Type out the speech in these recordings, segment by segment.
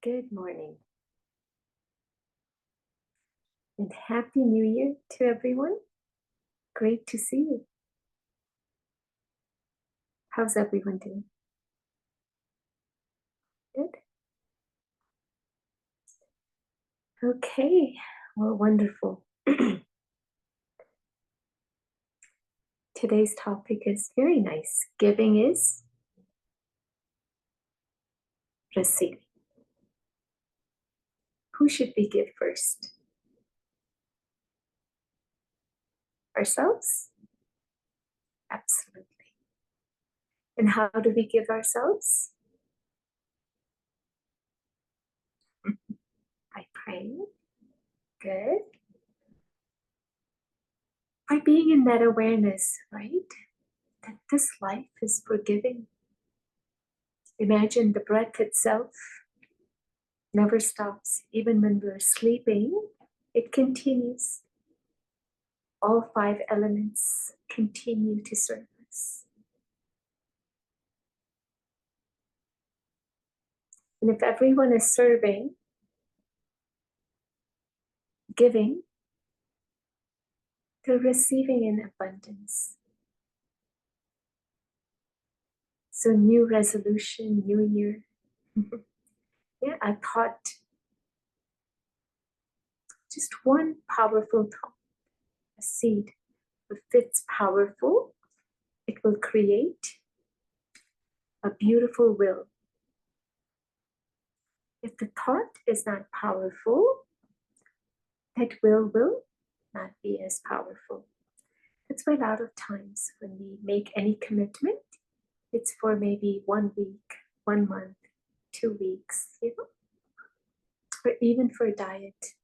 Good morning and Happy New Year to everyone. Great to see you. How's everyone doing? Good? Okay, well, wonderful. Today's topic is very nice. Giving is receiving. Who should we give first? Ourselves? Absolutely. And how do we give ourselves? By praying. Good. By being in that awareness, right? That this life is for giving. Imagine the breath itself never stops. Even when we're sleeping, it continues. All five elements continue to serve us. And if everyone is serving, giving, they're receiving in abundance. So new resolution, new year. Yeah, I thought just one powerful thought, a seed. If it's powerful, it will create a beautiful will. If the thought is not powerful, that will not be as powerful. That's why a lot of times when we make any commitment, it's for maybe 1 week, 1 month, 2 weeks, or even for a diet.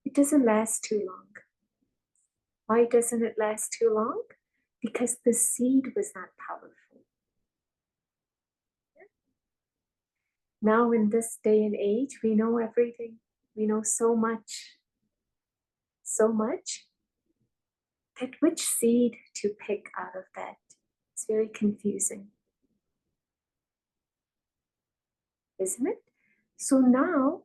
It doesn't last too long. Why doesn't it last too long? Because the seed was not powerful. Now in this day and age, we know everything. We know so much, that which seed to pick out of that? It's very confusing, isn't it? So now,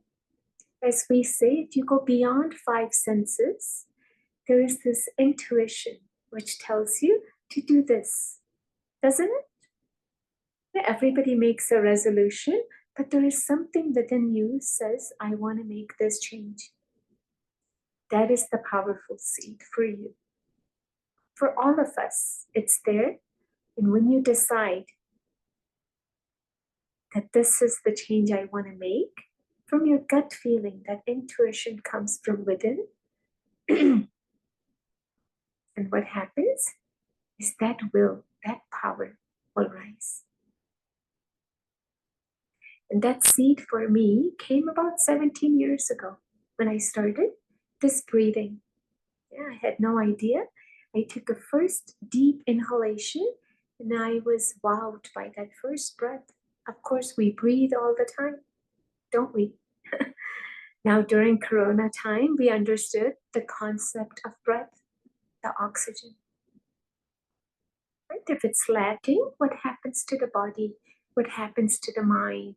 as we say, if you go beyond 5 senses, there is this intuition which tells you to do this, doesn't it? Everybody makes a resolution, but there is something within you says, I want to make this change. That is the powerful seed for you. For all of us, it's there. And when you decide that this is the change I want to make, from your gut feeling, that intuition comes from within. And what happens is that will, that power will rise. And that seed for me came about 17 years ago when I started this breathing. Yeah, I had no idea. I took a first deep inhalation and I was wowed by that first breath. Of course, we breathe all the time, don't we? Now, during Corona time, we understood the concept of breath, the oxygen. Right? If it's lacking, what happens to the body? What happens to the mind?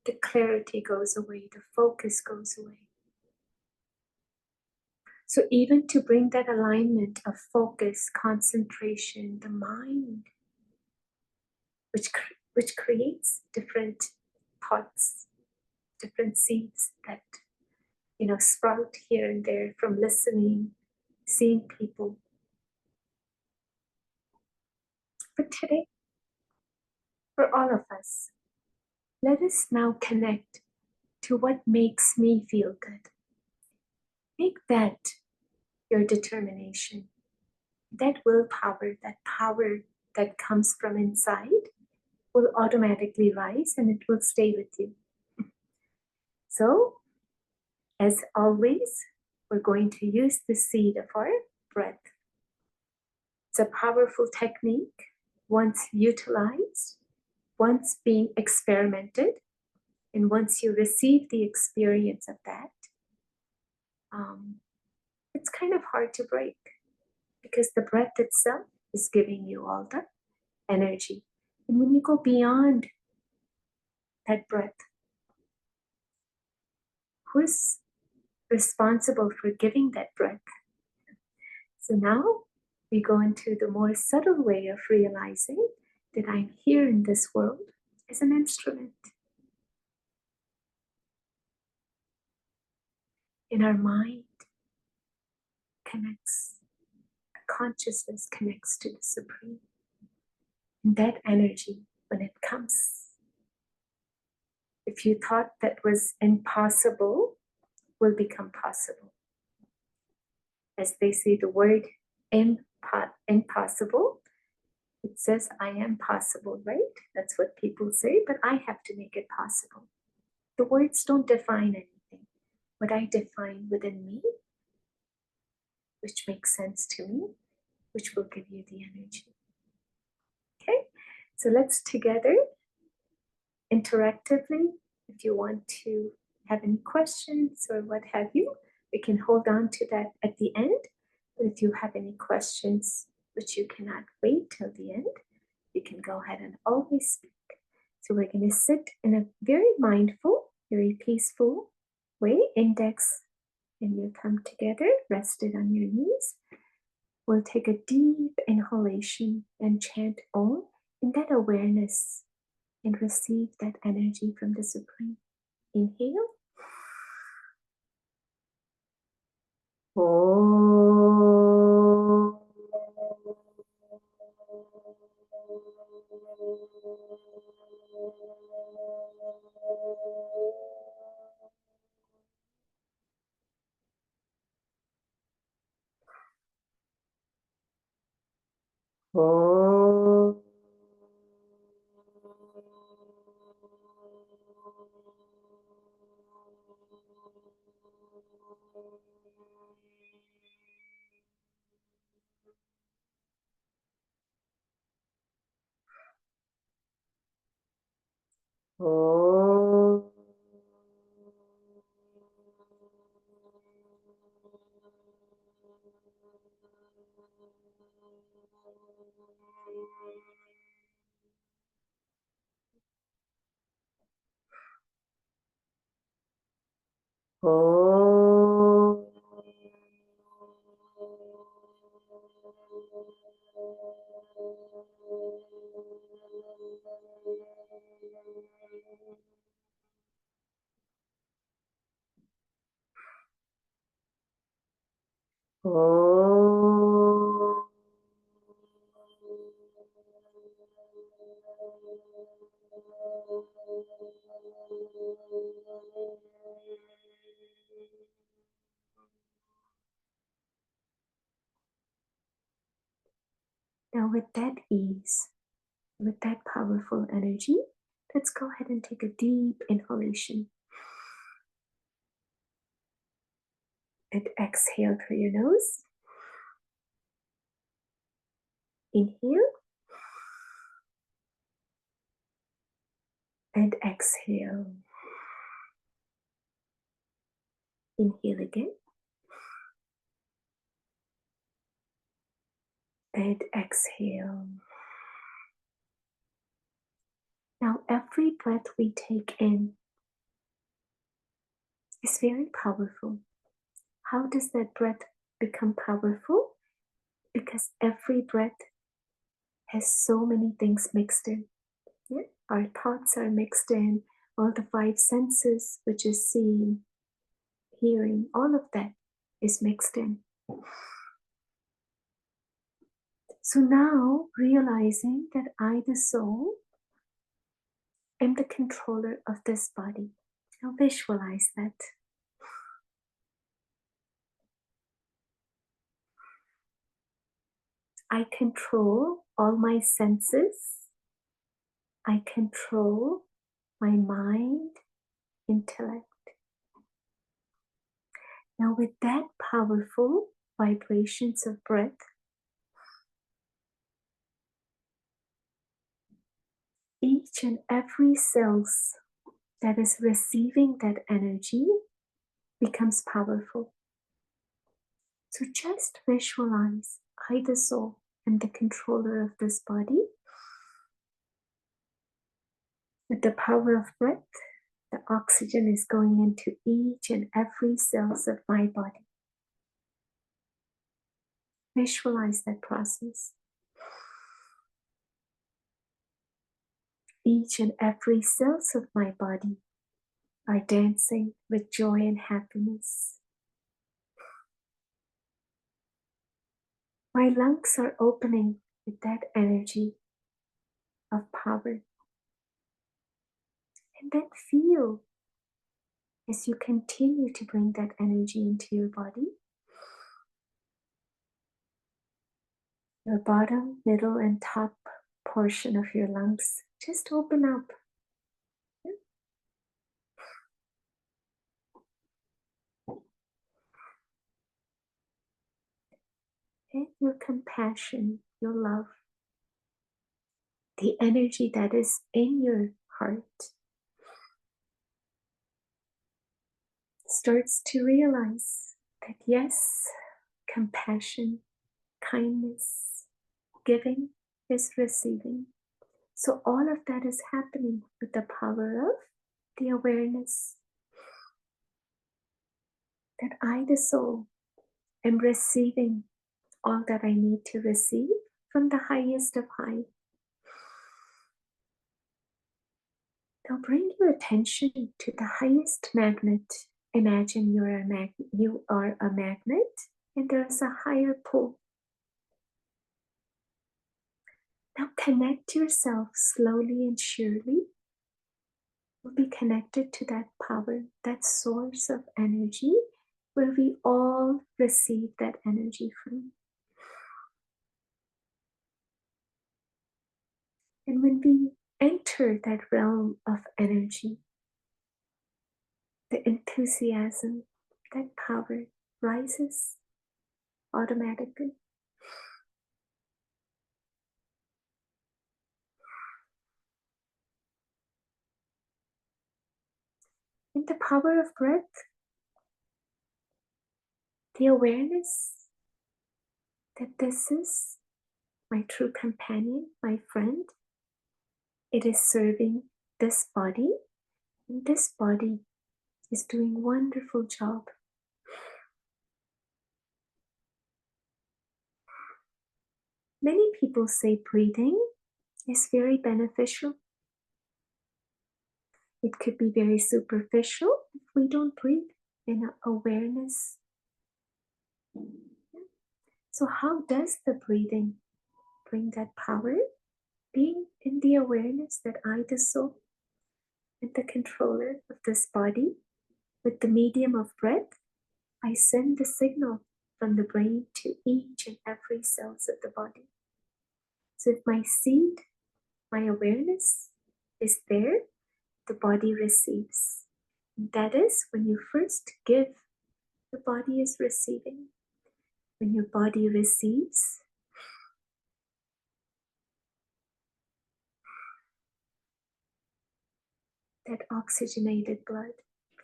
The clarity goes away, the focus goes away. So even to bring that alignment of focus, concentration, the mind, which creates different thoughts, different seeds that sprout here and there from listening, seeing people. But today, for all of us, let us now connect to what makes me feel good. Make that your determination. That willpower, that power that comes from inside will automatically rise and it will stay with you. So, as always, we're going to use the seed of our breath. It's a powerful technique once utilized, once being experimented, and once you receive the experience of that, it's kind of hard to break because the breath itself is giving you all the energy. And when you go beyond that breath, who's responsible for giving that breath? So now we go into the more subtle way of realizing that I'm here in this world as an instrument. In our mind connects, consciousness connects to the Supreme. And that energy, when it comes, if you thought that was impossible, will become possible. As they say, the word impossible, it says, I am possible, right? That's what people say, but I have to make it possible. The words don't define anything. What I define within me, which makes sense to me, which will give you the energy. Okay, so let's together, interactively, if you want to have any questions or what have you, we can hold on to that at the end. But if you have any questions which you cannot wait till the end, you can go ahead and always speak. So we're going to sit in a very mindful, very peaceful way. Index and your thumb together, rested on your knees. We'll take a deep inhalation and chant Om in that awareness and receive that energy from the Supreme. Inhale. Om. Om. Om. Om. Om. Now, with that ease, with that powerful energy, let's go ahead and take a deep inhalation and exhale through your nose. Inhale and exhale. Inhale again and exhale. Now, every breath we take in is very powerful. How does that breath become powerful? Because every breath has so many things mixed in. Yeah? Our thoughts are mixed in, all the five senses, which is seeing, hearing, all of that is mixed in. So now, realizing that I, the soul, am the controller of this body. Now visualize that. I control all my senses. I control my mind, intellect. Now with that powerful vibrations of breath, each and every cells that is receiving that energy becomes powerful. So just visualize, I, the soul, am the controller of this body. With the power of breath, The oxygen is going into each and every cells of my body. Visualize that process. Each and every cells of my body are dancing with joy and happiness. My lungs are opening with that energy of power. And then feel as you continue to bring that energy into your body, your bottom, middle, and top portion of your lungs just open up. And your compassion, your love, the energy that is in your heart starts to realize that yes, compassion, kindness, giving is receiving. So all of that is happening with the power of the awareness that I, the soul, am receiving all that I need to receive from the highest of high. Now bring your attention to the highest magnet. Imagine you are a magnet and there's a higher pull. Now connect yourself slowly and surely. You'll be connected to that power, that source of energy where we all receive that energy from. And when we enter that realm of energy, the enthusiasm, that power rises automatically. In the power of breath, the awareness that this is my true companion, my friend. It is serving this body, and this body is doing a wonderful job. Many people say breathing is very beneficial. It could be very superficial if we don't breathe in awareness. So how does the breathing bring that power? Being in the awareness that I, the soul, am the controller of this body, with the medium of breath, I send the signal from the brain to each and every cells of the body. So if my seed, my awareness is there, the body receives. That is when you first give, the body is receiving. When your body receives, that oxygenated blood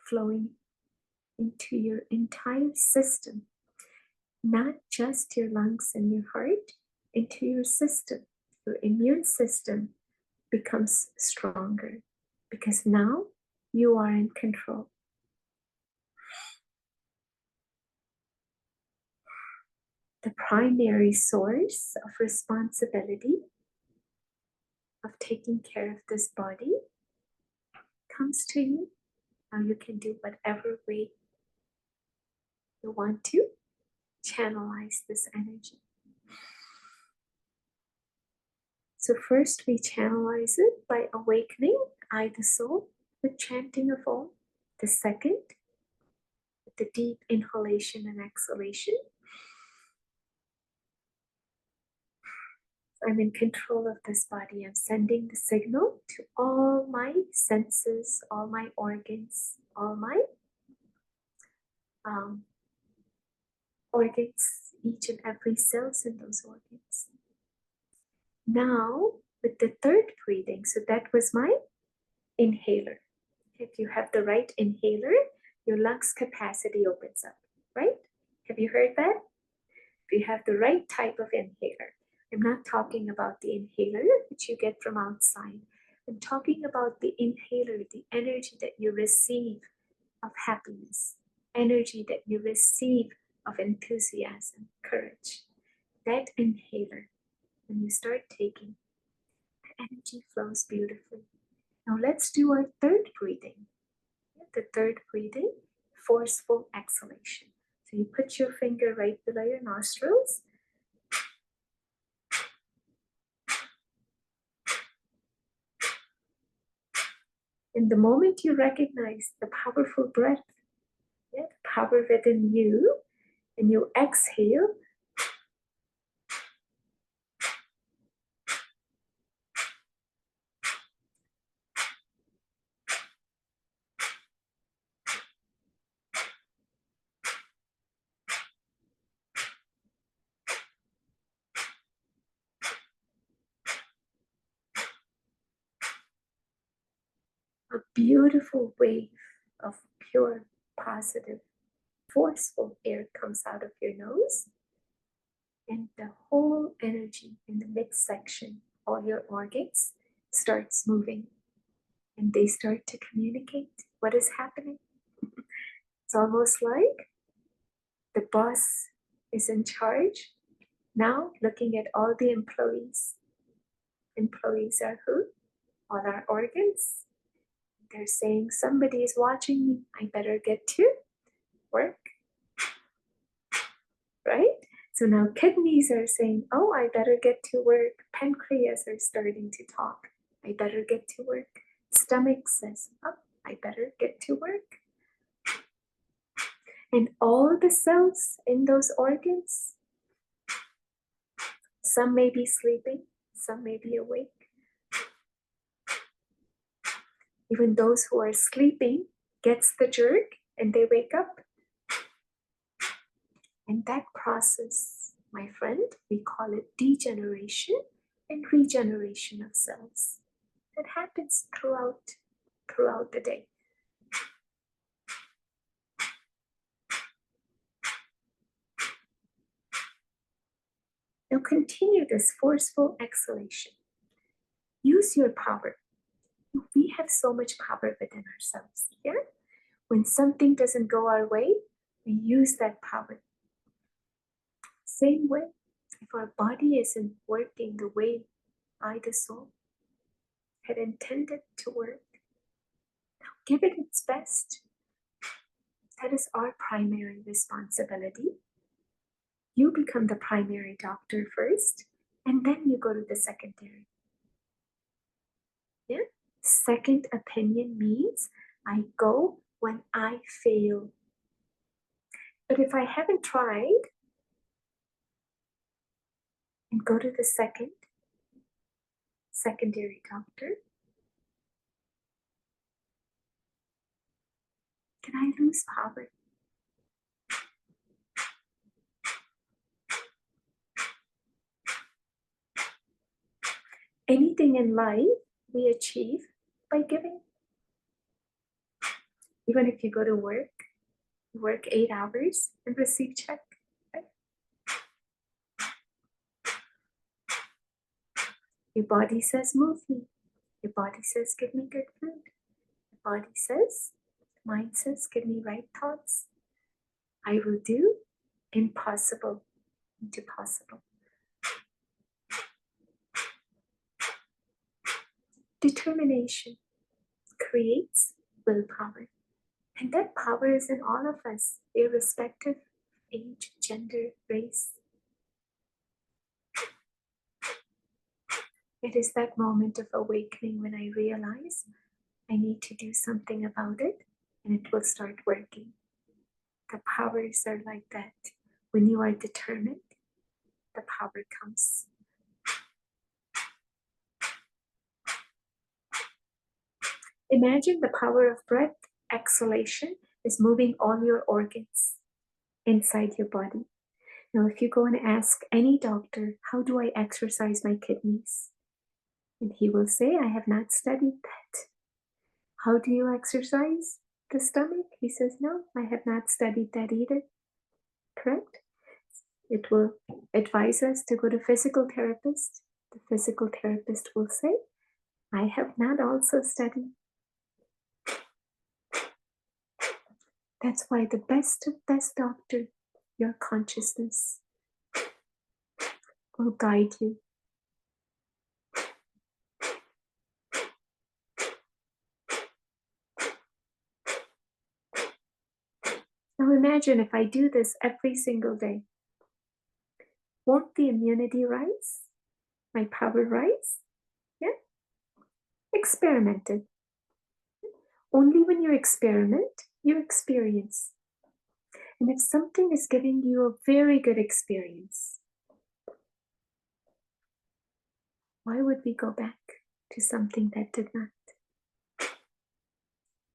flowing into your entire system, not just your lungs and your heart, into your system. Your immune system becomes stronger because now you are in control. The primary source of responsibility of taking care of this body comes to you. Now you can do whatever way you want to channelize this energy. So first we channelize it by awakening I, the soul, with chanting of Om. The second, with the deep inhalation and exhalation. I'm in control of this body. I'm sending the signal to all my senses, all my organs, all my organs, each and every cells in those organs. Now, with the third breathing, so that was my inhaler. If you have the right inhaler, your lungs capacity opens up, right? Have you heard that? If you have the right type of inhaler, I'm not talking about the inhaler which you get from outside. I'm talking about the inhaler, the energy that you receive of happiness, energy that you receive of enthusiasm, courage. That inhaler, when you start taking, the energy flows beautifully. Now let's do our third breathing. The third breathing, forceful exhalation. So you put your finger right below your nostrils. And the moment you recognize the powerful breath, the power within you, and you exhale, a beautiful wave of pure, positive, forceful air comes out of your nose, and the whole energy in the midsection, all your organs, starts moving, and they start to communicate what is happening. It's almost like the boss is in charge, now looking at all the employees. Employees are who? All our organs. They're saying, somebody is watching me, I better get to work, right? So now kidneys are saying, oh, I better get to work. Pancreas are starting to talk, I better get to work. Stomach says, oh, I better get to work. And all the cells in those organs, some may be sleeping, some may be awake. Even those who are sleeping gets the jerk and they wake up. And that process, my friend, we call it degeneration and regeneration of cells. That happens throughout the day. Now continue this forceful exhalation. Use your power. We have so much power within ourselves. Yeah? When something doesn't go our way, we use that power. Same way, if our body isn't working the way I, the soul, had intended to work, now give it its best. That is our primary responsibility. You become the primary doctor first, and then you go to the secondary. Yeah? Second opinion means I go when I fail. But if I haven't tried, and go to the secondary doctor, can I lose power? Anything in life we achieve by giving. Even if you go to work, you work 8 hours and receive check. Right? Your body says, move me. Your body says, give me good food. Your body says, mind says, give me right thoughts. I will do impossible into possible. Determination creates willpower. And that power is in all of us, irrespective of age, gender, race. It is that moment of awakening when I realize I need to do something about it, and it will start working. The powers are like that. When you are determined, the power comes. Imagine the power of breath. Exhalation is moving all your organs inside your body. Now, if you go and ask any doctor, how do I exercise my kidneys? And he will say, I have not studied that. How do you exercise the stomach? He says, no, I have not studied that either. Correct? It will advise us to go to physical therapist. The physical therapist will say, I have not also studied. That's why the best of best doctor, your consciousness, will guide you. Now imagine if I do this every single day. Won't the immunity rise? My power rise? Yeah? Experiment it. Only when you experiment, you experience. And if something is giving you a very good experience, why would we go back to something that did not?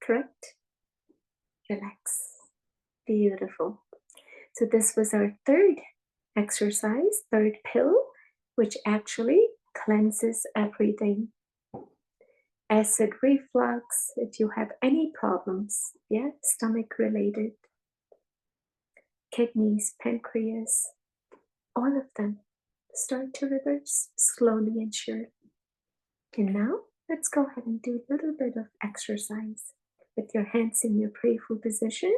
Correct? Relax. Beautiful. So this was our third exercise, third pill, which actually cleanses everything. Acid reflux, if you have any problems, yeah, stomach related, kidneys, pancreas, all of them start to reverse slowly and surely. And now let's go ahead and do a little bit of exercise with your hands in your prayerful position.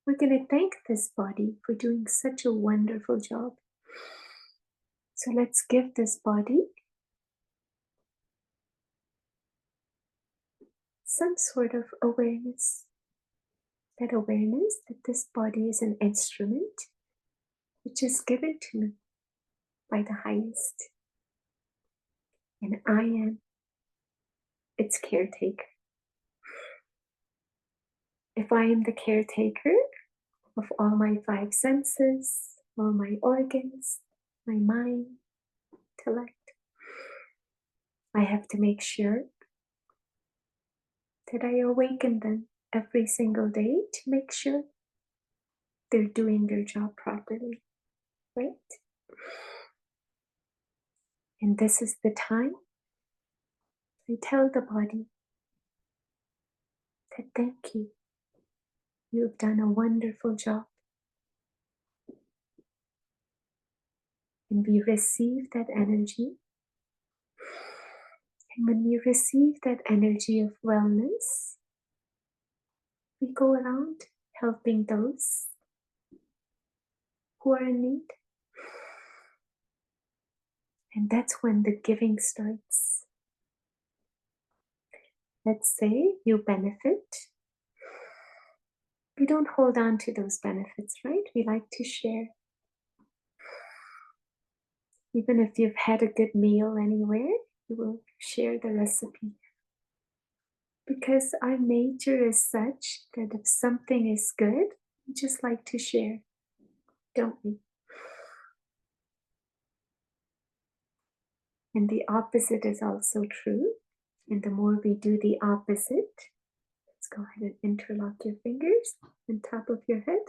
We're going to thank this body for doing such a wonderful job. So let's give this body some sort of awareness. That awareness that this body is an instrument which is given to me by the highest. And I am its caretaker. If I am the caretaker of all my five senses, all my organs, my mind, intellect, I have to make sure that I awaken them every single day to make sure they're doing their job properly, right? And this is the time I tell the body that thank you. You've done a wonderful job. And we receive that energy. And when we receive that energy of wellness, we go around helping those who are in need. And that's when the giving starts. Let's say you benefit. We don't hold on to those benefits, right? We like to share. Even if you've had a good meal anywhere, you will share the recipe. Because our nature is such that if something is good, we just like to share, don't we? And the opposite is also true. And the more we do the opposite, let's go ahead and interlock your fingers on top of your head.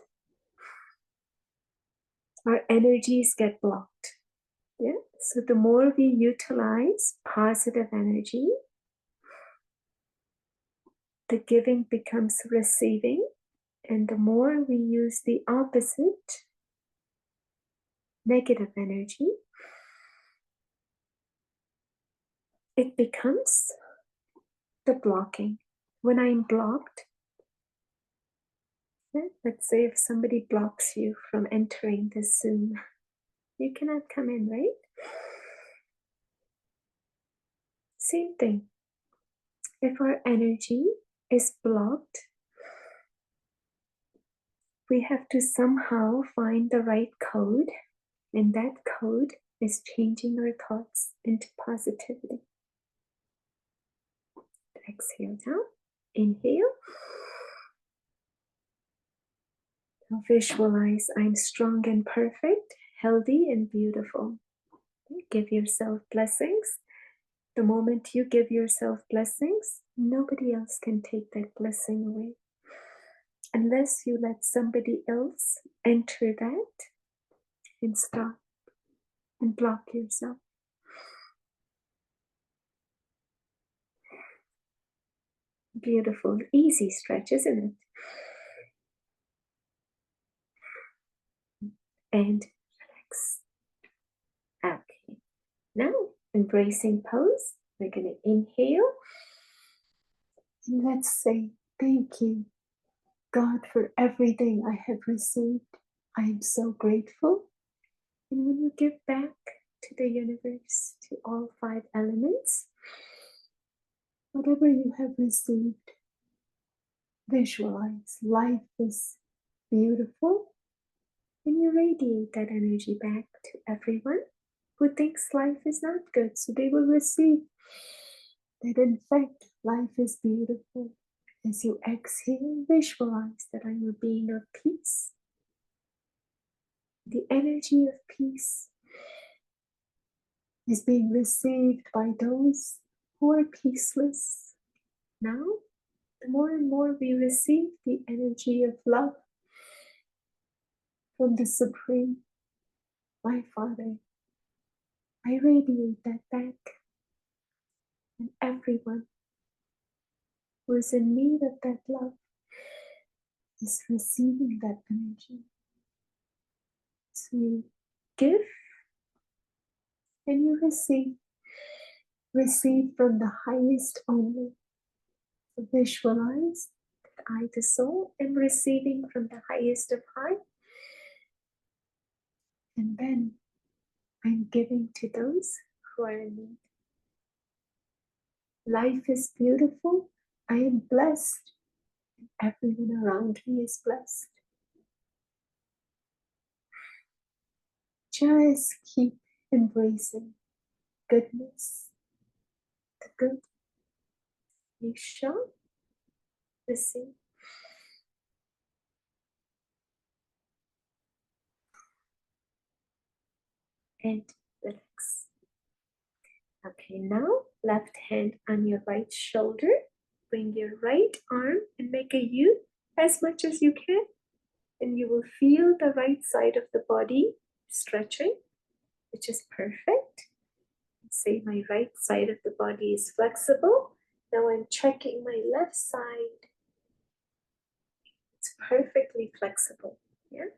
Our energies get blocked. Yeah. So the more we utilize positive energy, the giving becomes receiving. And the more we use the opposite, negative energy, it becomes the blocking. When I'm blocked, let's say if somebody blocks you from entering this Zoom, you cannot come in, right? Same thing. If our energy is blocked, we have to somehow find the right code, and that code is changing our thoughts into positivity. Exhale down, inhale. Now visualize I'm strong and perfect, healthy and beautiful. Give yourself blessings. The moment you give yourself blessings, nobody else can take that blessing away. Unless you let somebody else enter that and stop and block yourself. Beautiful, easy stretch, isn't it? And relax. Okay. Now, embracing pose. We're going to inhale. And let's say, thank you, God, for everything I have received. I am so grateful. And when you give back to the universe, to all 5 elements, whatever you have received, visualize life is beautiful, and you radiate that energy back to everyone who thinks life is not good, so they will receive that in fact life is beautiful. As you exhale, visualize that I'm a being of peace. The energy of peace is being received by those who are peaceless. Now, the more and more we receive the energy of love from the Supreme, my Father, I radiate that back, and everyone who is in need of that love is receiving that energy. So you give and you receive. Receive from the highest only. Visualize that I, the soul, am receiving from the highest of high. And then I'm giving to those who are in need. Life is beautiful. I am blessed. Everyone around me is blessed. Just keep embracing goodness, the good. You shall receive. And relax. Okay, now left hand on your right shoulder. Bring your right arm and make a U as much as you can. And you will feel the right side of the body stretching, which is perfect. Say my right side of the body is flexible. Now I'm checking my left side. It's perfectly flexible. Yeah.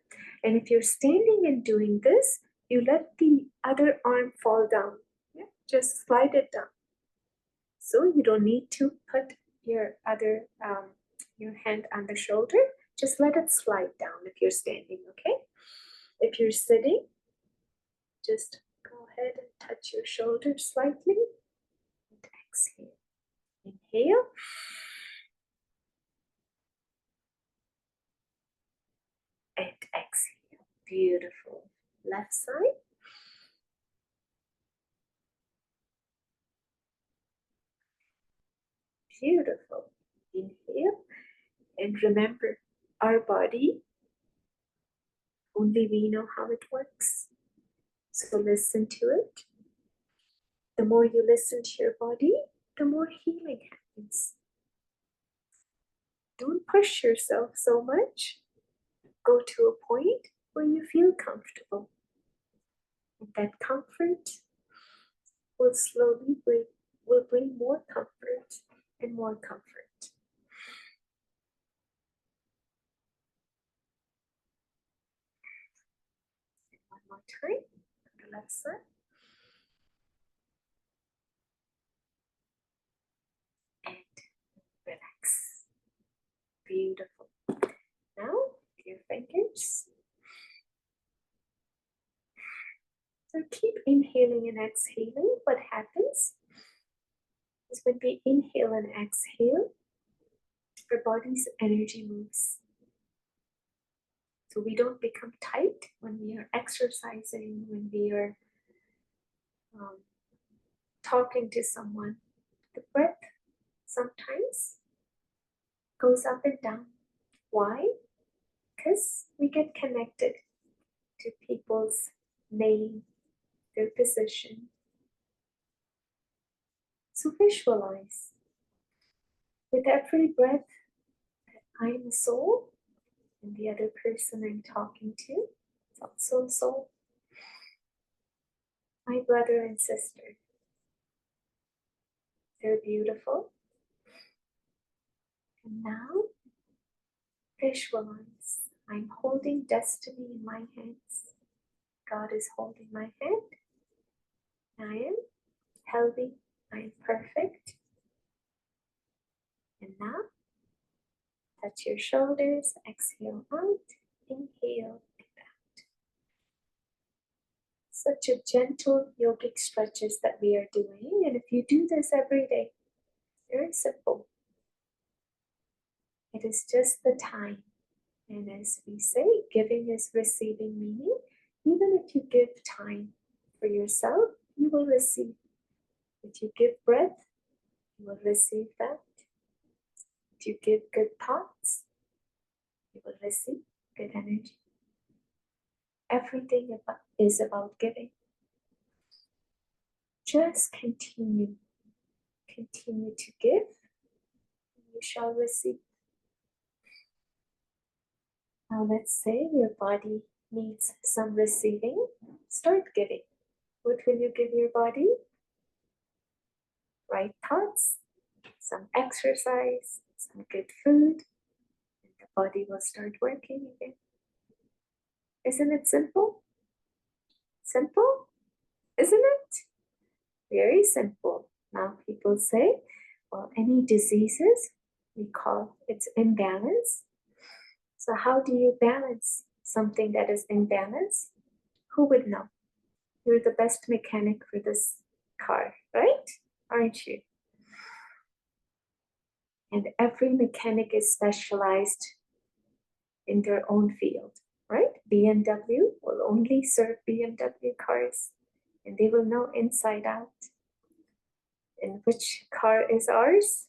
And if you're standing and doing this, you let the other arm fall down. Yeah. Just slide it down. So you don't need to put your your hand on the shoulder. Just let it slide down if you're standing, okay? If you're sitting, just go ahead and touch your shoulder slightly and exhale. Inhale. And exhale. Beautiful. Left side. Beautiful. Inhale. And remember, our body, only we know how it works. So listen to it. The more you listen to your body, the more healing happens. Don't push yourself so much. Go to a point where you feel comfortable. And that comfort will slowly bring more comfort and more comfort. One more time on the left side. And relax. Beautiful. Now, your fingers. So keep inhaling and exhaling. What happens is when we inhale and exhale, our body's energy moves. So we don't become tight when we are exercising, when we are talking to someone. The breath sometimes goes up and down. Why? Because we get connected to people's name, their position. So visualize with every breath that I'm a soul and the other person I'm talking to is also a soul. My brother and sister, they're beautiful. And now visualize I'm holding destiny in my hands. God is holding my hand. I am healthy, I'm perfect. And now, touch your shoulders, exhale out, inhale. Such a gentle yogic stretches that we are doing. And if you do this every day, very simple. It is just the time. And as we say, giving is receiving, meaning even if you give time for yourself, you will receive. If you give breath, you will receive that. If you give good thoughts, you will receive good energy. Everything is about giving. Just continue to give, and you shall receive. Now let's say your body needs some receiving. Start giving. What will you give your body? Right thoughts, some exercise, some good food, and the body will start working again. Isn't it simple? Simple? Isn't it? Very simple. Now people say, well, any diseases, we call it's imbalance. So how do you balance something that is imbalanced? Who would know? You're the best mechanic for this car, right? Aren't you? And every mechanic is specialized in their own field, right? BMW will only serve BMW cars, and they will know inside out. And which car is ours?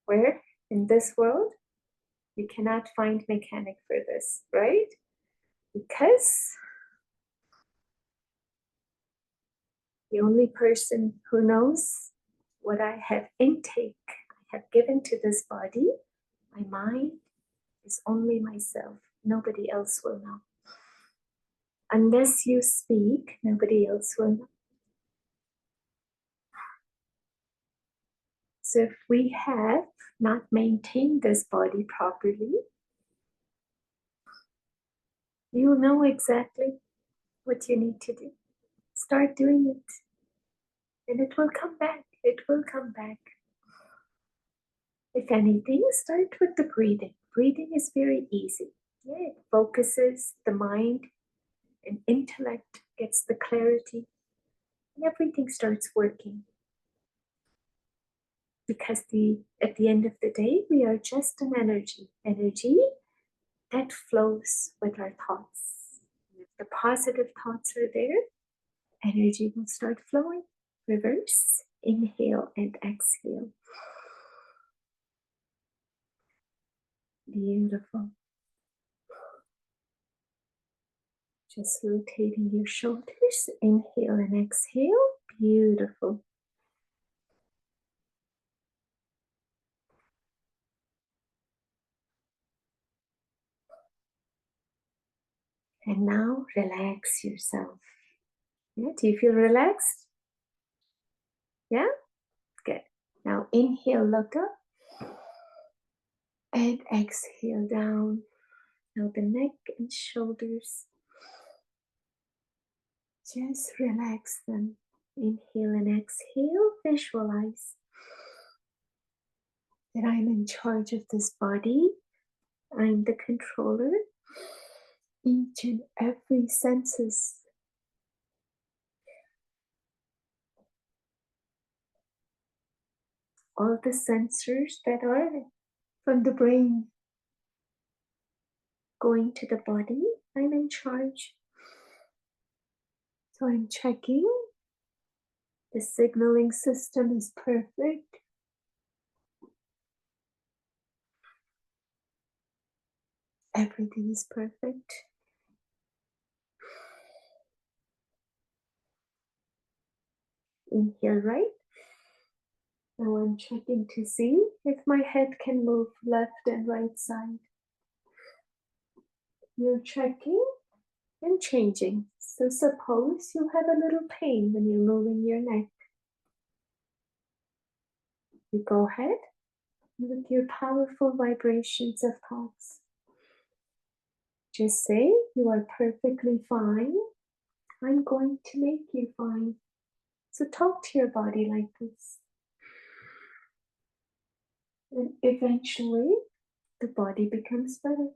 Where? In this world? You cannot find mechanic for this, right? Because the only person who knows what I have given to this body, my mind, is only myself. Nobody else will know. Unless you speak, nobody else will know. So if we have not maintained this body properly, you know exactly what you need to do. Start doing it. And it will come back. It will come back. If anything, start with the breathing. Breathing is very easy. Yeah, it focuses the mind and intellect, gets the clarity, and everything starts working. Because at the end of the day, we are just an energy that flows with our thoughts. And if the positive thoughts are there, energy will start flowing. Reverse, inhale and exhale. Beautiful. Just rotating your shoulders, inhale and exhale. Beautiful. And now relax yourself. Yeah, do you feel relaxed? Yeah? Good. Now inhale, look up. And exhale down. Now the neck and shoulders. Just relax them. Inhale and exhale. Visualize that I'm in charge of this body. I'm the controller. Each and every senses. All the sensors that are from the brain going to the body, I'm in charge. So I'm checking. The signaling system is perfect. Everything is perfect. Inhale right. Now I'm checking to see if my head can move left and right side. You're checking and changing. So suppose you have a little pain when you're moving your neck. You go ahead with your powerful vibrations of thoughts. Just say, you are perfectly fine. I'm going to make you fine. So talk to your body like this. And eventually, the body becomes better.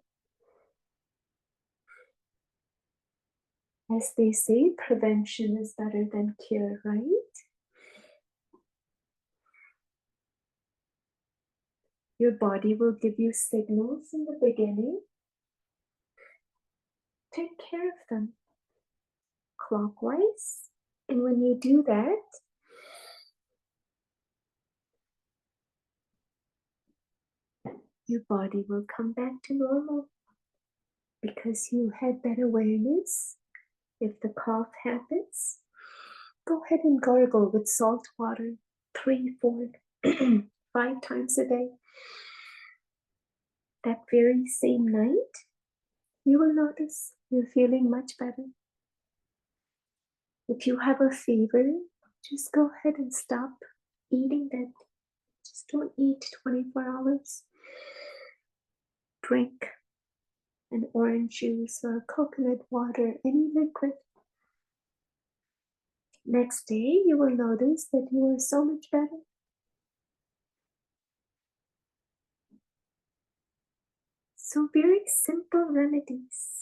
As they say, prevention is better than cure, right? Your body will give you signals in the beginning. Take care of them clockwise. And when you do that, your body will come back to normal because you had that awareness. If the cough happens, go ahead and gargle with salt water 3, 4, 5 times a day. That very same night, you will notice you're feeling much better. If you have a fever, just go ahead and stop eating that. Just don't eat 24 hours. Drink an orange juice or coconut water, any liquid. Next day, you will notice that you are so much better. So very simple remedies.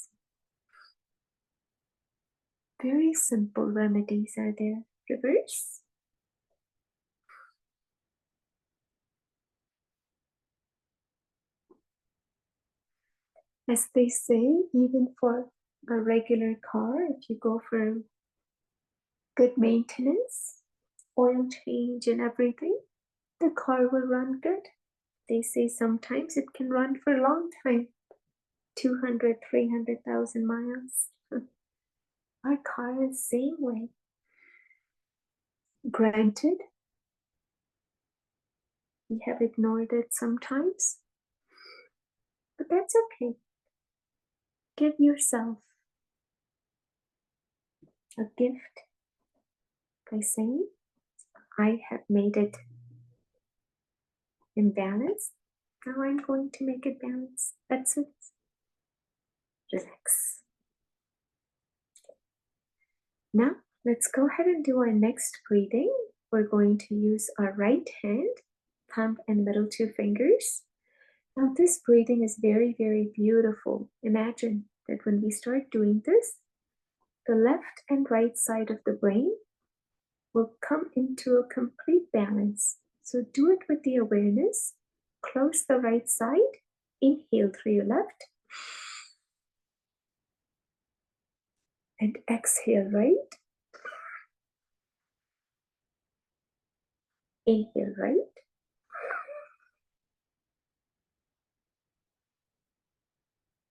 Very simple remedies are there. Reverse. As they say, even for a regular car, if you go for good maintenance, oil change and everything, the car will run good. They say sometimes it can run for a long time, 200, 300,000 miles. Our car is the same way. Granted, we have ignored it sometimes, but that's okay. Give yourself a gift by saying, I have made it imbalanced. Now I'm going to make it balanced. That's it. Relax. Now let's go ahead and do our next breathing. We're going to use our right hand, thumb and middle 2 fingers. Now this breathing is very, very beautiful. Imagine that when we start doing this, the left and right side of the brain will come into a complete balance. So do it with the awareness. Close the right side. Inhale through your left. And exhale right. Inhale right.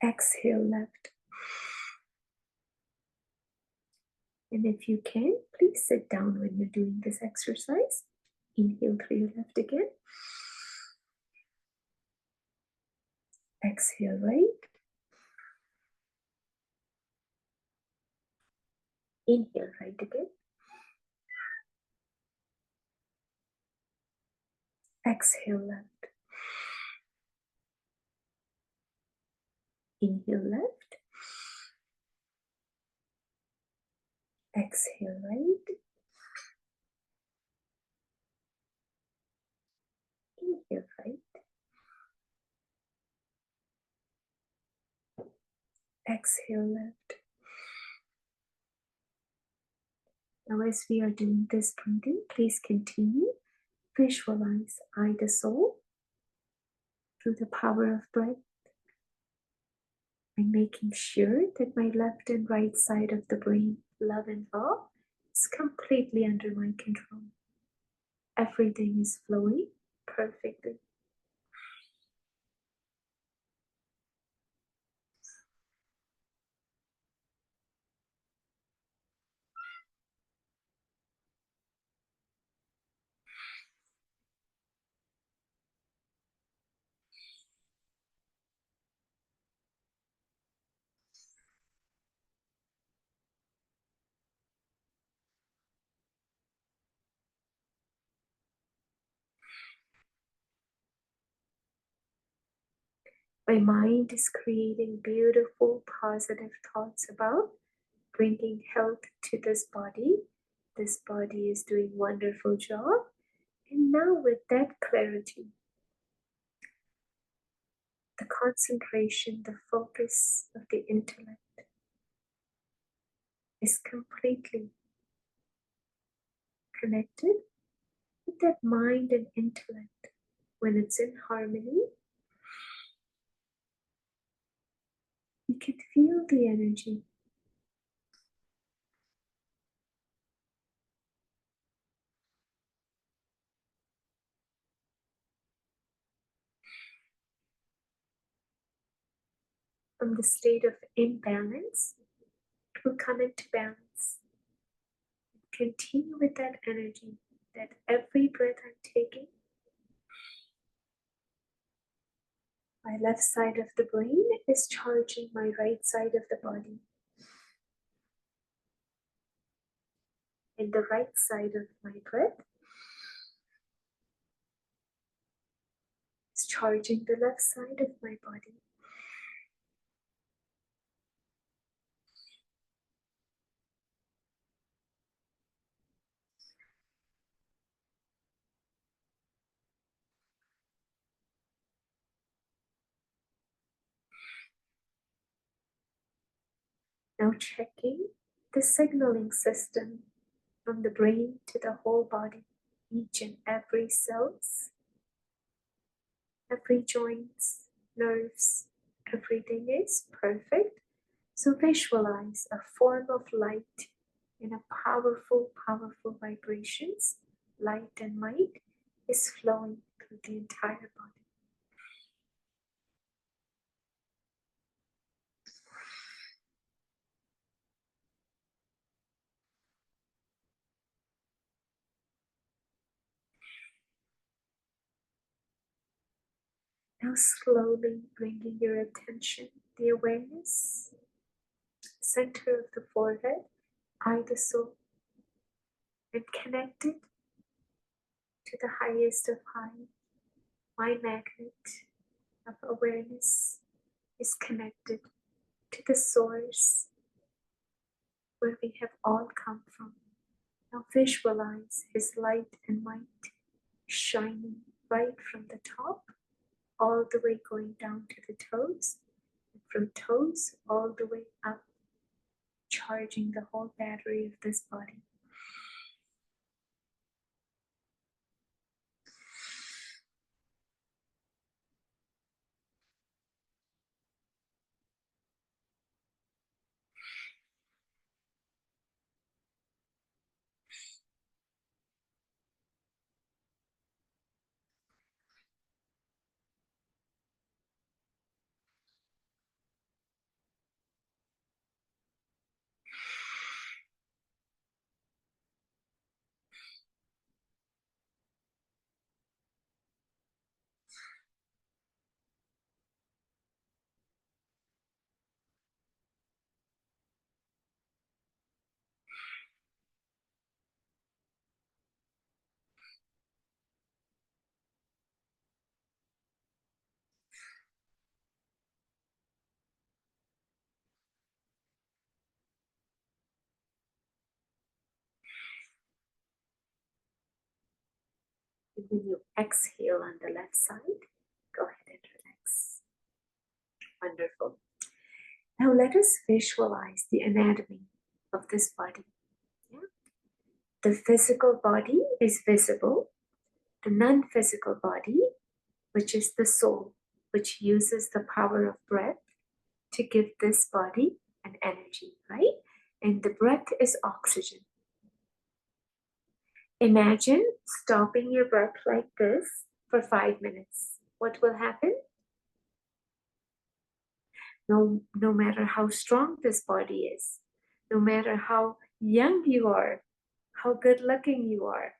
Exhale left. And if you can, please sit down when you're doing this exercise. Inhale through your left again. Exhale right. Inhale right again. Exhale left. Inhale left. Exhale right. Inhale right. Exhale left. Now as we are doing this breathing, please continue. Visualize I the soul through the power of breath. I'm making sure that my left and right side of the brain, love and awe, is completely under my control. Everything is flowing perfectly. My mind is creating beautiful, positive thoughts about bringing health to this body This body is doing wonderful job. And now with that clarity, the concentration, the focus of the intellect is completely connected with that mind and intellect. When it's in harmony, you can feel the energy. From the state of imbalance, it will come into balance. Continue with that energy, that every breath I'm taking, my left side of the brain is charging my right side of the body. And the right side of my breath is charging the left side of my body. Now checking the signaling system from the brain to the whole body, each and every cells, every joints, nerves, everything is perfect. So visualize a form of light in a powerful, powerful vibrations. Light and light is flowing through the entire body. Now slowly bringing your attention, the awareness, center of the forehead, eye the soul, and connect it to the highest of high. My magnet of awareness is connected to the source where we have all come from. Now visualize his light and light shining right from the top, all the way going down to the toes, and from toes all the way up, charging the whole battery of this body. And when you exhale on the left side, go ahead and relax. Wonderful. Now let us visualize the anatomy of this body. Yeah? The physical body is visible. The non-physical body, which is the soul, which uses the power of breath to give this body an energy, right? And the breath is oxygen. Imagine stopping your breath like this for 5 minutes. What will happen? No matter how strong this body is, no matter how young you are, how good looking you are,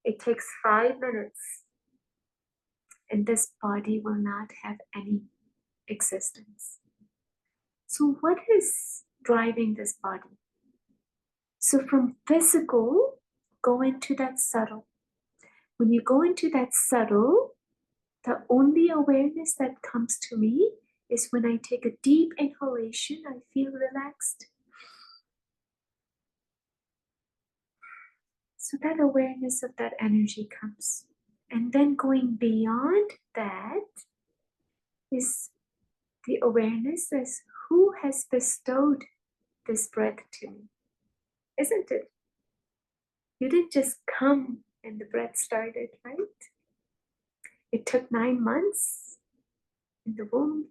it takes 5 minutes and this body will not have any existence. So, what is driving this body? So, from physical, go into that subtle. When you go into that subtle, the only awareness that comes to me is when I take a deep inhalation, I feel relaxed. So that awareness of that energy comes. And then going beyond that is the awareness as who has bestowed this breath to me, isn't it? You didn't just come and the breath started, right? It took 9 months in the womb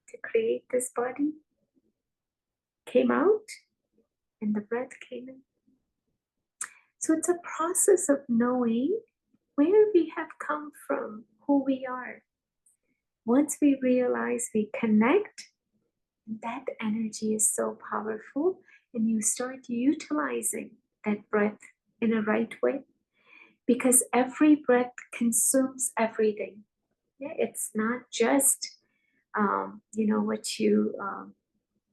to create this body, came out, and the breath came in. So it's a process of knowing where we have come from, who we are. Once we realize we connect, that energy is so powerful, and you start utilizing that breath in a right way, because every breath consumes everything. Yeah, it's not just what you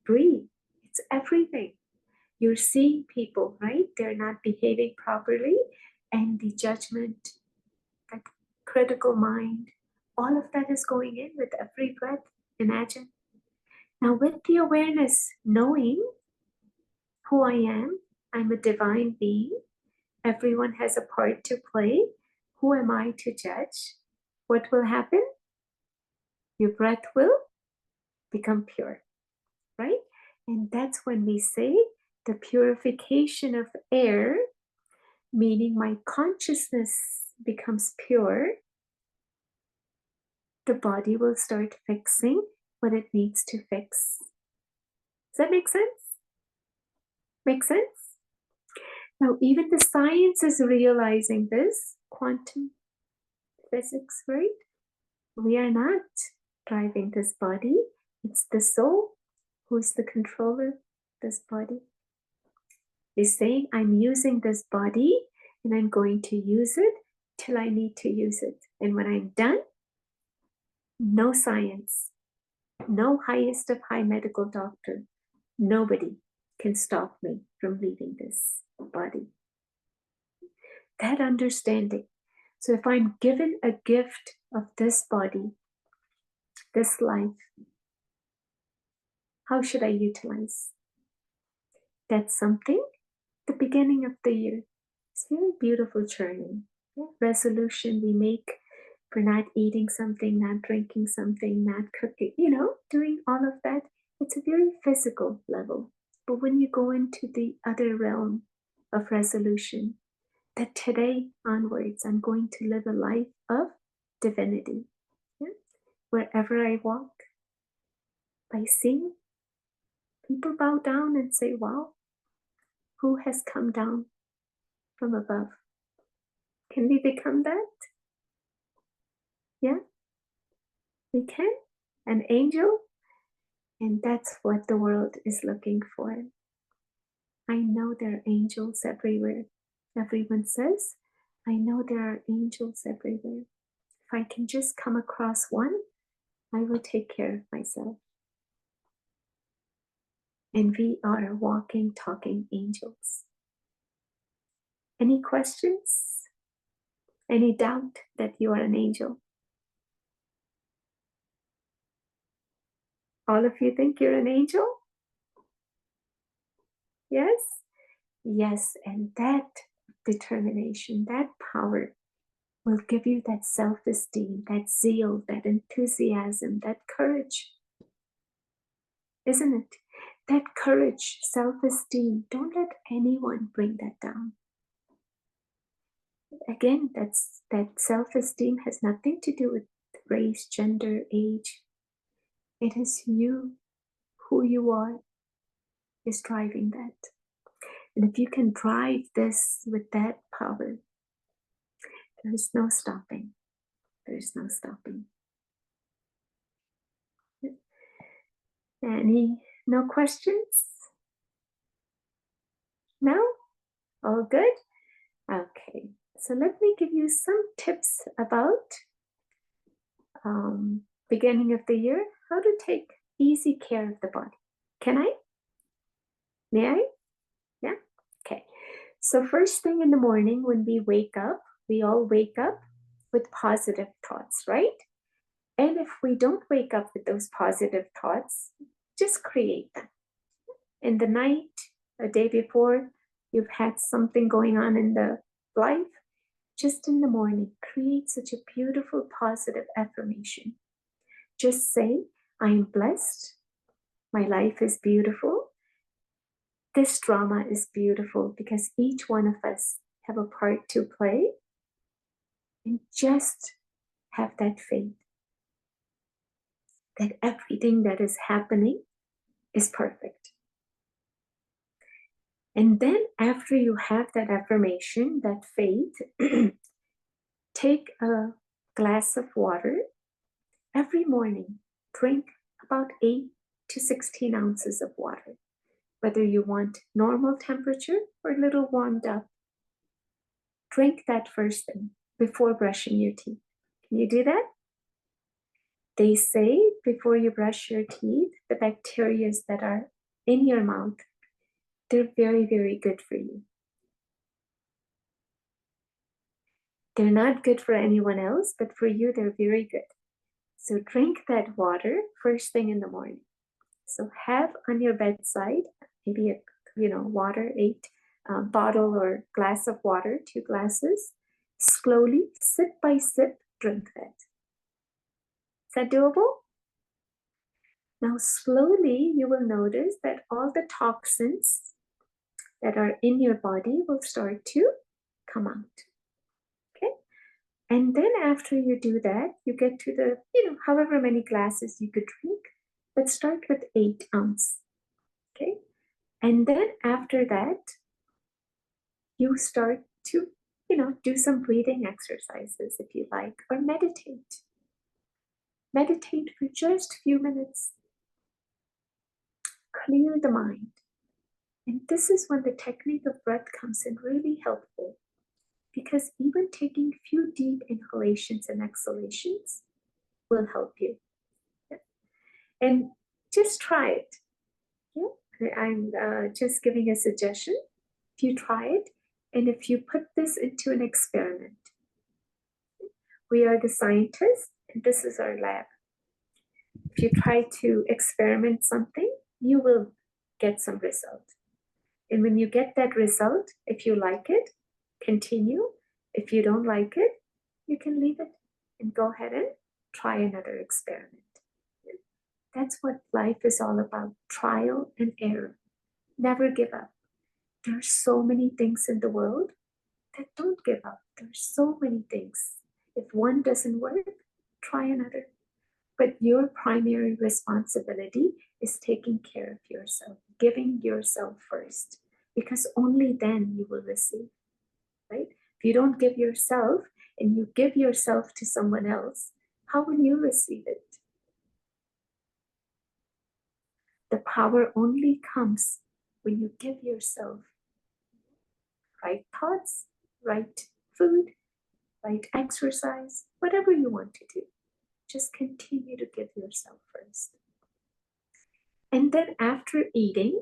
breathe. It's everything. You're seeing people, right? They're not behaving properly, and the judgment, that critical mind, all of that is going in with every breath. Imagine. Now, with the awareness, knowing who I am, I'm a divine being. Everyone has a part to play. Who am I to judge? What will happen? Your breath will become pure, right? And that's when we say the purification of air, meaning my consciousness becomes pure, the body will start fixing what it needs to fix. Does that make sense? Make sense? Now, even the science is realizing this, quantum physics, right? We are not driving this body. It's the soul who's the controller of this body. Is saying, I'm using this body and I'm going to use it till I need to use it. And when I'm done, no science, no highest of high medical doctor, nobody can stop me from leaving this body. That understanding. So if I'm given a gift of this body, this life, how should I utilize? That's something, the beginning of the year. It's a very beautiful journey. Yeah? Resolution we make for not eating something, not drinking something, not cooking, doing all of that. It's a very physical level. But when you go into the other realm of resolution, that today onwards, I'm going to live a life of divinity. Yeah? Wherever I walk, by seeing people bow down and say, wow, who has come down from above? Can we become that? Yeah, we can. An angel. And that's what the world is looking for. I know there are angels everywhere. Everyone says, I know there are angels everywhere. If I can just come across one, I will take care of myself. And we are walking, talking angels. Any questions? Any doubt that you are an angel? All of you think you're an angel? Yes? Yes, and that determination, that power will give you that self-esteem, that zeal, that enthusiasm, that courage. Isn't it? That courage, self-esteem, don't let anyone bring that down. Again, that self-esteem has nothing to do with race, gender, age. It is you, who you are, is driving that. And if you can drive this with that power, there is no stopping. There is no stopping. No questions? No? All good? Okay. So let me give you some tips about beginning of the year, how to take easy care of the body. Can I? May I? Yeah? Okay. So first thing in the morning when we wake up, we all wake up with positive thoughts, right? And if we don't wake up with those positive thoughts, just create them. In the night, a day before, you've had something going on in the life, just in the morning, create such a beautiful, positive affirmation. Just say, I am blessed. My life is beautiful. This drama is beautiful because each one of us have a part to play. And just have that faith that everything that is happening is perfect. And then after you have that affirmation, that faith, take a glass of water every morning. Drink about 8 to 16 ounces of water, whether you want normal temperature or a little warmed up. Drink that first thing before brushing your teeth. Can you do that? They say before you brush your teeth, the bacteria that are in your mouth, they're very, very good for you. They're not good for anyone else, but for you, they're very good. So drink that water first thing in the morning. So have on your bedside, maybe a water, 8 bottle or glass of water, 2 glasses. Slowly, sip by sip, drink that. Is that doable? Now, slowly, you will notice that all the toxins that are in your body will start to come out. Okay? And then after you do that, you get to the, however many glasses you could drink, but start with 8 ounces. Okay? And then after that, you start to, do some breathing exercises if you like, or meditate. Meditate for just a few minutes. Clear the mind. And this is when the technique of breath comes in really helpful, because even taking a few deep inhalations and exhalations will help you. Yeah. And just try it. Yeah. I'm just giving a suggestion. If you try it, and if you put this into an experiment, we are the scientists, and this is our lab. If you try to experiment something, you will get some result. And when you get that result, if you like it, continue. If you don't like it, you can leave it and go ahead and try another experiment. That's what life is all about, trial and error. Never give up. There are so many things in the world that don't give up. There's so many things. If one doesn't work, try another. But your primary responsibility is taking care of yourself, giving yourself first, because only then you will receive, right? If you don't give yourself and you give yourself to someone else, how will you receive it? The power only comes when you give yourself right thoughts, right food, right exercise, whatever you want to do. Just continue to give yourself first. And then after eating,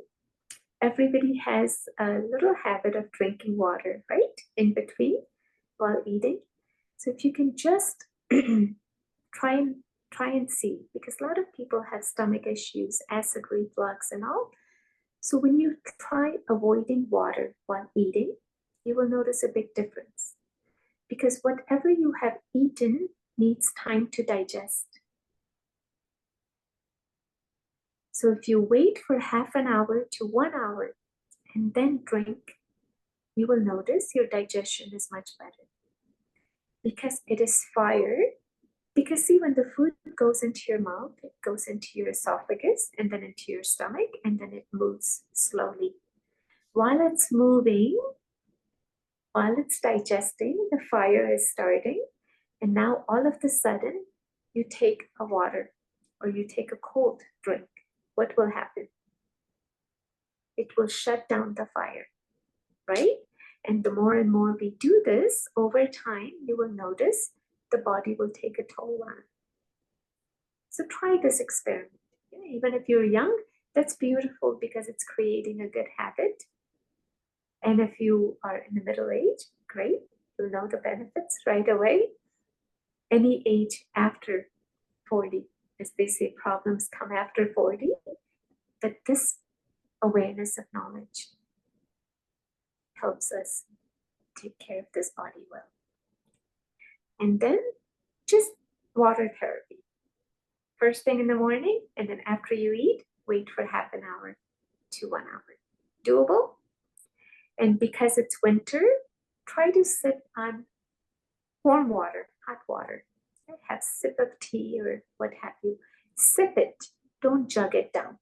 everybody has a little habit of drinking water, right? In between while eating. So if you can just try and see, because a lot of people have stomach issues, acid reflux and all. So when you try avoiding water while eating, you will notice a big difference. Because whatever you have eaten needs time to digest. So if you wait for half an hour to 1 hour and then drink, you will notice your digestion is much better. Because it is fired. Because see, when the food goes into your mouth, it goes into your esophagus and then into your stomach, and then it moves slowly. While it's moving, while it's digesting, the fire is starting. And now all of a sudden, you take a water or you take a cold drink. What will happen? It will shut down the fire, right? And the more and more we do this, over time, you will notice the body will take a toll on it. So try this experiment. Even if you're young, that's beautiful because it's creating a good habit. And if you are in the middle age, great, you'll know the benefits right away. Any age after 40, as they say, problems come after 40, but this awareness of knowledge helps us take care of this body well. And then just water therapy. First thing in the morning, and then after you eat, wait for half an hour to 1 hour. Doable? And because it's winter, try to sip on warm water, hot water. Have a sip of tea or what have you. Sip it, don't jug it down.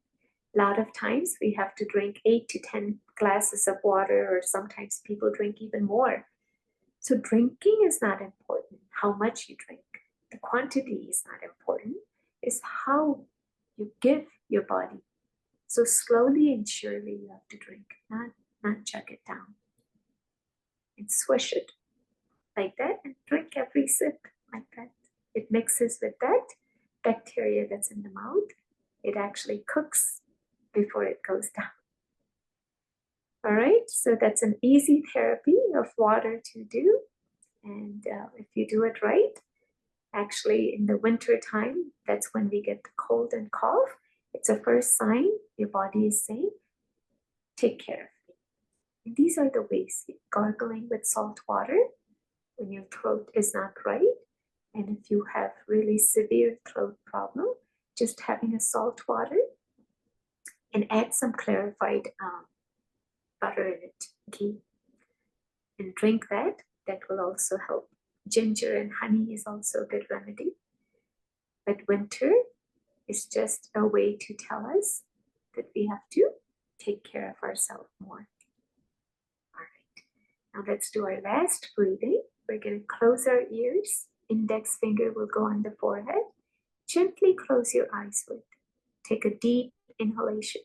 A lot of times we have to drink 8 to 10 glasses of water, or sometimes people drink even more. So drinking is not important, how much you drink. The quantity is not important, it's how you give your body. So slowly and surely you have to drink, not chug it down. And swish it like that and drink every sip like that. It mixes with that bacteria that's in the mouth. It actually cooks before it goes down. All right, so that's an easy therapy of water to do. And if you do it right, actually in the winter time, that's when we get the cold and cough. It's a first sign your body is saying, take care of me. And these are the ways: gargling with salt water when your throat is not right. And if you have really severe throat problem, just having a salt water and add some clarified butter in it, ghee, and drink that. That will also help. Ginger and honey is also a good remedy. But winter is just a way to tell us that we have to take care of ourselves more. All right, now let's do our last breathing. We're going to close our ears. Index finger will go on the forehead. Gently close your eyes with. Take a deep inhalation.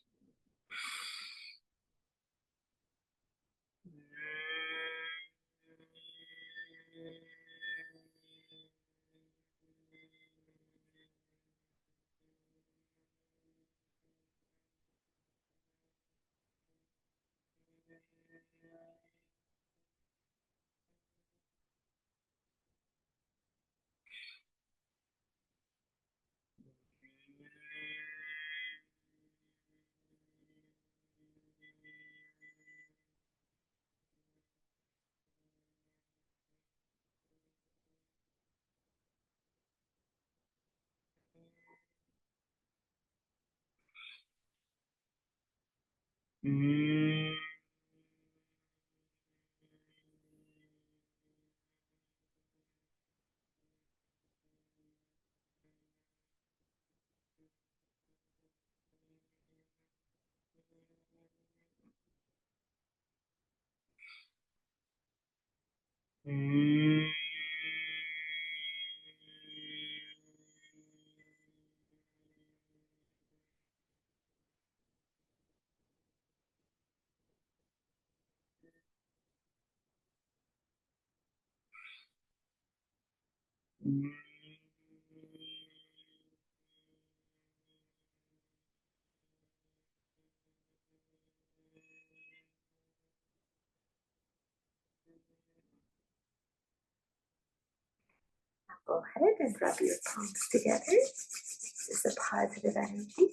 Go ahead and rub your palms together. This is a positive energy.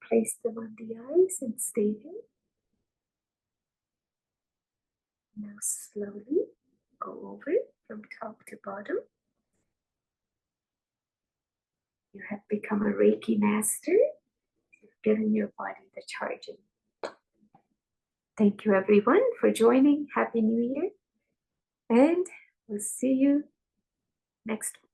Place them on the eyes and stay there. Now slowly go over from top to bottom. You have become a Reiki master. You've given your body the charging. Thank you everyone for joining. Happy New Year. And we'll see you next week.